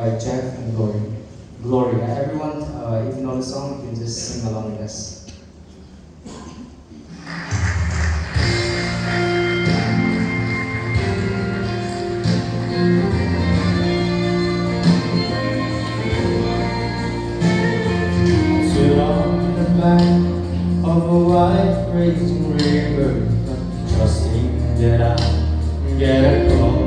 by Jeff and Glory. Glory. Everyone, if you know the song, you can just sing along with us. Stood on the bank of a wide raging river, trusting that I'll get across.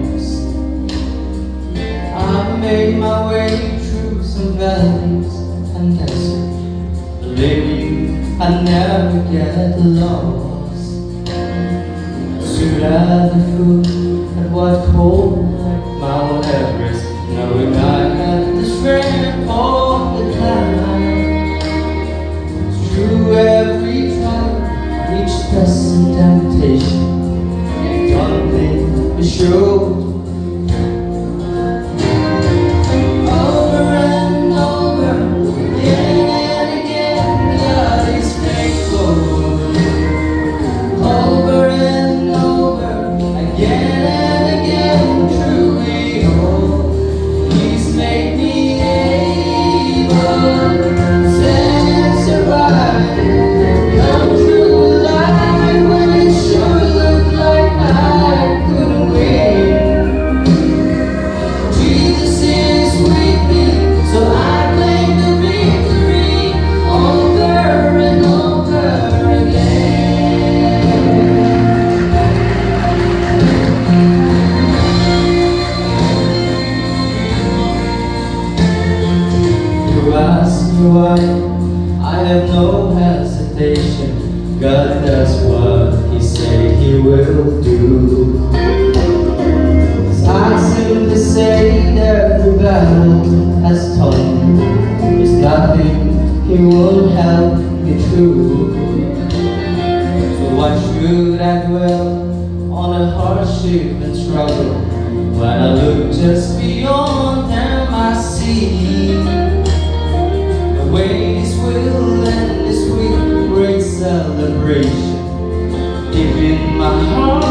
I made my way through some valleys and deserts, believing I'd never get lost. Stood at the foot at what cold like Mount Everest, knowing I had the strength of the climb. Through every trial, each test and temptation, and one thing is sure. Why I have no hesitation. God does what He said He will do. I simply say that the battle has taught me there's nothing He won't help me through. So why should I dwell on a hardship and struggle when I look just beyond them I see? Way His will and His sweet great celebration, deep in my heart.